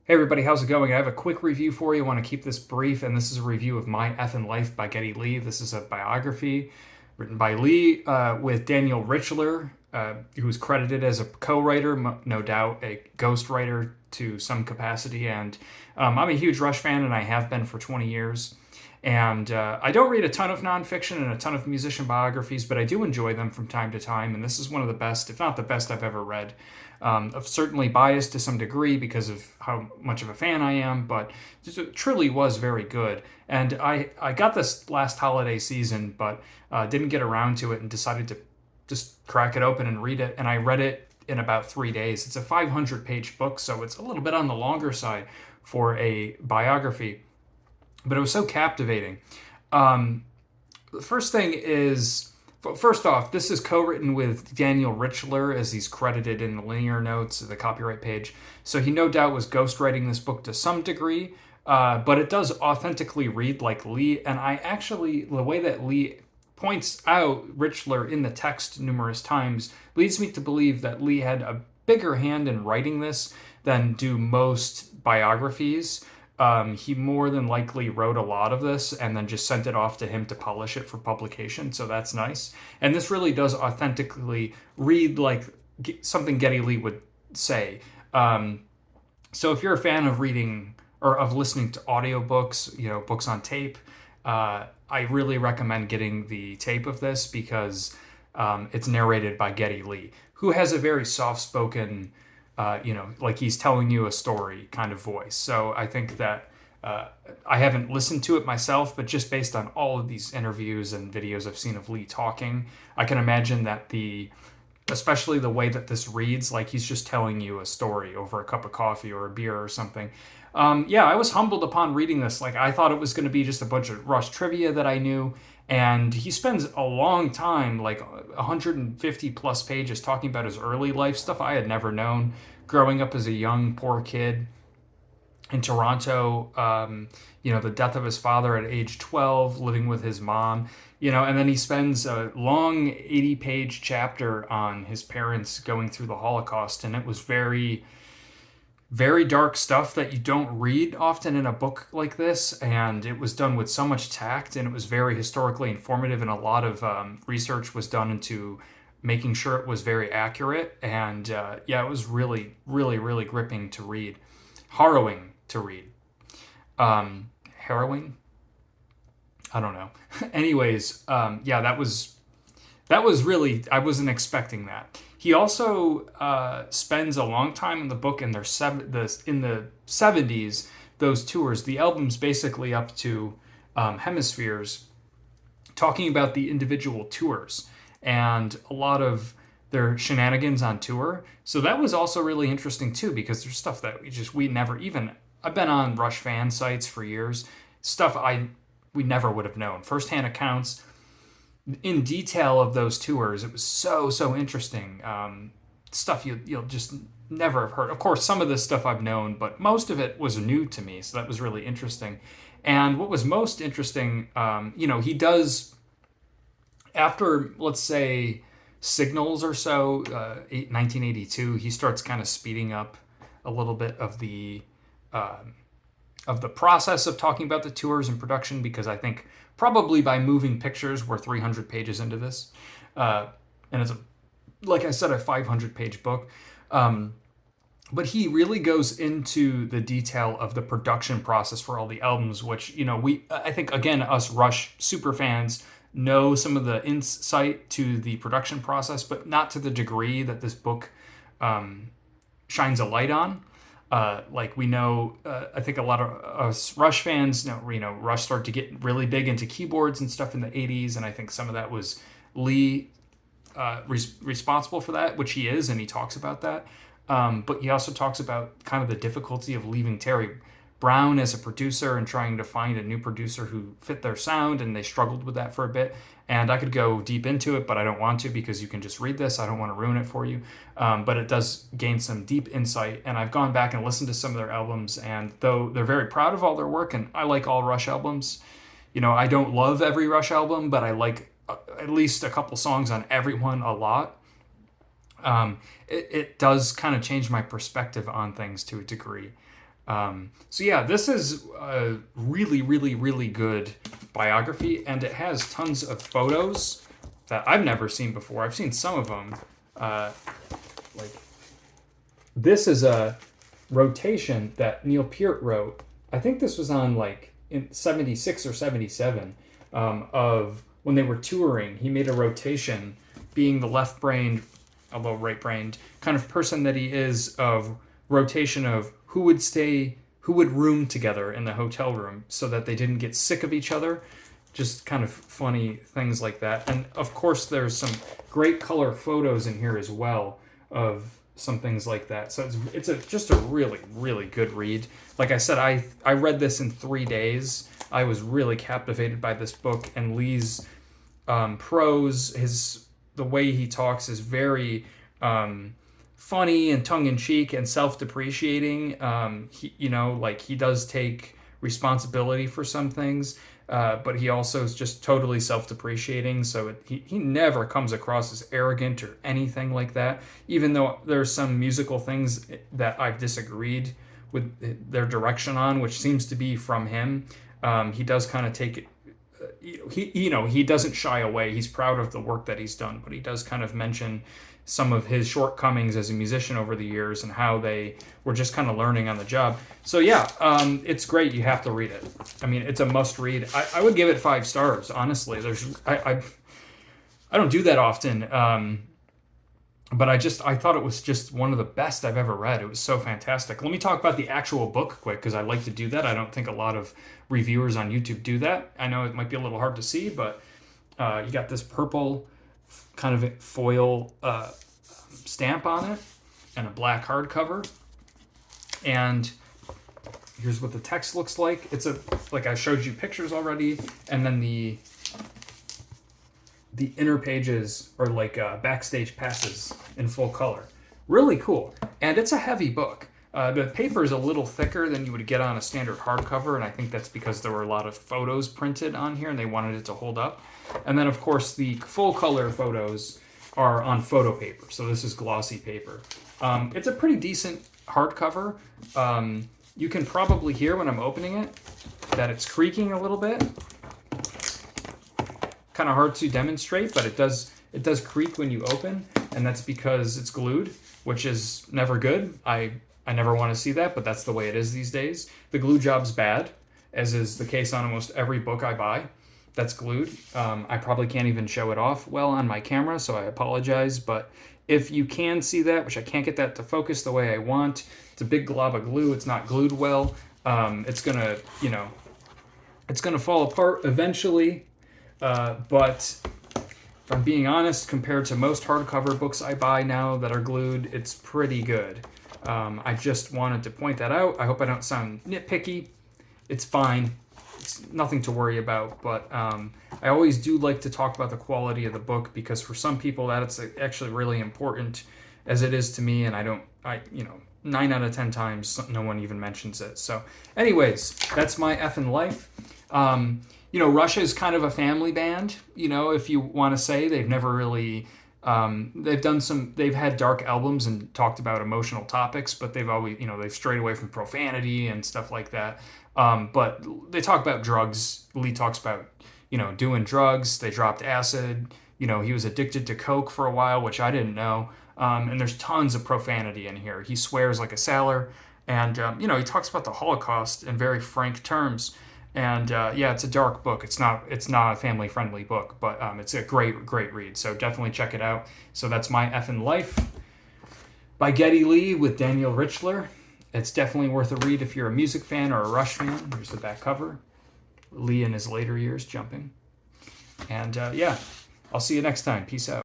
Hey everybody, how's it going? I have a quick review for you. I want to keep this brief, and this is a review of My Effin' Life by Geddy Lee. This is a biography written by Lee with Daniel Richler, who's credited as a co-writer, no doubt a ghostwriter to some capacity. And I'm a huge Rush fan, and I have been for 20 years. And I don't read a ton of nonfiction and a ton of musician biographies, but I do enjoy them from time to time. And this is one of the best, if not the best, I've ever read. I'm certainly biased to some degree because of how much of a fan I am, but it truly was very good. And I got this last holiday season, but didn't get around to it and decided to just crack it open and read it. And I read it in about 3 days. It's a 500-page book, so it's a little bit on the longer side for a biography, but it was so captivating. The first thing is, first off, this is co-written with Daniel Richler, as he's credited in the liner notes of the copyright page. So he no doubt was ghostwriting this book to some degree, but it does authentically read like Lee. And I actually, the way that Lee points out Richler in the text numerous times leads me to believe that Lee had a bigger hand in writing this than do most biographies. He more than likely wrote a lot of this and then just sent it off to him to polish it for publication. So that's nice. And this really does authentically read like something Geddy Lee would say. So if you're a fan of reading or of listening to audiobooks, books on tape, I really recommend getting the tape of this because it's narrated by Geddy Lee, who has a very soft-spoken, like he's telling you a story kind of voice. So I think that I haven't listened to it myself, but just based on all of these interviews and videos I've seen of Lee talking, I can imagine that especially the way that this reads, like he's just telling you a story over a cup of coffee or a beer or something. Yeah, I was humbled upon reading this. Like, I thought it was going to be just a bunch of Rush trivia that I knew. And he spends a long time, like 150 plus pages, talking about his early life stuff I had never known. Growing up as a young, poor kid in Toronto, the death of his father at age 12, living with his mom, and then he spends a long 80-page chapter on his parents going through the Holocaust. And it was very, very dark stuff that you don't read often in a book like this, and it was done with so much tact, and it was very historically informative, and a lot of research was done into making sure it was very accurate. And yeah, it was really, really, really gripping to read, harrowing to read. Harrowing? I don't know. Anyways, yeah, that was really, I wasn't expecting that. He also spends a long time in the book in in the 70s, those tours, the album's basically up to Hemispheres, talking about the individual tours and a lot of their shenanigans on tour. So that was also really interesting too, because there's stuff that we never even, I've been on Rush fan sites for years, stuff we never would have known. Firsthand accounts in detail of those tours. It was so interesting. Stuff you'll just never have heard. Of course, some of this stuff I've known, but most of it was new to me. So that was really interesting. And what was most interesting, he does, after, let's say, Signals or so, 1982, he starts kind of speeding up a little bit of the process of talking about the tours and production, because I think probably by Moving Pictures we're 300 pages into this, and it's like I said, a 500-page book. But he really goes into the detail of the production process for all the albums, which I think, again, us Rush super fans know some of the insight to the production process, but not to the degree that this book shines a light on. Like we know, I think a lot of us Rush fans know, Rush started to get really big into keyboards and stuff in the 80s, and I think some of that was Lee responsible for that, which he is, and he talks about that. But he also talks about kind of the difficulty of leaving Terry Brown as a producer and trying to find a new producer who fit their sound, and they struggled with that for a bit. And I could go deep into it, but I don't want to, because you can just read this. I don't want to ruin it for you. But it does gain some deep insight, and I've gone back and listened to some of their albums, and though they're very proud of all their work, and I like all Rush albums, I don't love every Rush album, but I like at least a couple songs on every one a lot. It does kind of change my perspective on things to a degree. So yeah, this is a really, really, really good biography, and it has tons of photos that I've never seen before. I've seen some of them. Like this is a rotation that Neil Peart wrote. I think this was on like in 76 or 77 of when they were touring. He made a rotation, being the left-brained, although right-brained, kind of person that he is, of rotation of who would room together in the hotel room so that they didn't get sick of each other. Just kind of funny things like that. And of course, there's some great color photos in here as well of some things like that. So just a really, really good read. Like I said, I read this in 3 days. I was really captivated by this book, and Lee's prose, the way he talks is very funny and tongue-in-cheek and self-depreciating. He does take responsibility for some things, but he also is just totally self-depreciating. So he never comes across as arrogant or anything like that, even though there's some musical things that I've disagreed with their direction on, which seems to be from him. He does kind of take it. He doesn't shy away. He's proud of the work that he's done, but he does kind of mention some of his shortcomings as a musician over the years and how they were just kind of learning on the job. So yeah, it's great. You have to read it. I mean, it's a must read. I would give it 5 stars, honestly. I don't do that often, but I thought it was just one of the best I've ever read. It was so fantastic. Let me talk about the actual book quick, because I like to do that. I don't think a lot of reviewers on YouTube do that. I know it might be a little hard to see, but you got this purple kind of foil stamp on it and a black hardcover. And here's what the text looks like. It's like I showed you pictures already, and then the inner pages are like backstage passes in full color. Really cool. And it's a heavy book. The paper is a little thicker than you would get on a standard hardcover, and I think that's because there were a lot of photos printed on here and they wanted it to hold up. And then, of course, the full color photos are on photo paper. So this is glossy paper. It's a pretty decent hardcover. You can probably hear when I'm opening it that it's creaking a little bit. Kind of hard to demonstrate, but it does creak when you open, and that's because it's glued, which is never good. I never want to see that, but that's the way it is these days. The glue job's bad, as is the case on almost every book I buy that's glued. I probably can't even show it off well on my camera, so I apologize, but if you can see that, which I can't get that to focus the way I want, it's a big glob of glue, it's not glued well, it's gonna fall apart eventually. But if I'm being honest, compared to most hardcover books I buy now that are glued, it's pretty good. I just wanted to point that out. I hope I don't sound nitpicky. It's fine. It's nothing to worry about. But I always do like to talk about the quality of the book, because for some people that it's actually really important, as it is to me. And 9 out of 10 times no one even mentions it. So Anyways, that's my effing life. Russia is kind of a family band, if you want to say. They've never really, they've had dark albums and talked about emotional topics, but they've always, they've strayed away from profanity and stuff like that. But they talk about drugs. Lee talks about, doing drugs. They dropped acid. He was addicted to coke for a while, which I didn't know. And there's tons of profanity in here. He swears like a sailor. And, he talks about the Holocaust in very frank terms. And it's a dark book. It's not a family-friendly book, but it's a great, great read. So definitely check it out. So that's My Effin' Life by Geddy Lee with Daniel Richler. It's definitely worth a read if you're a music fan or a Rush fan. Here's the back cover. Lee in his later years jumping. And I'll see you next time. Peace out.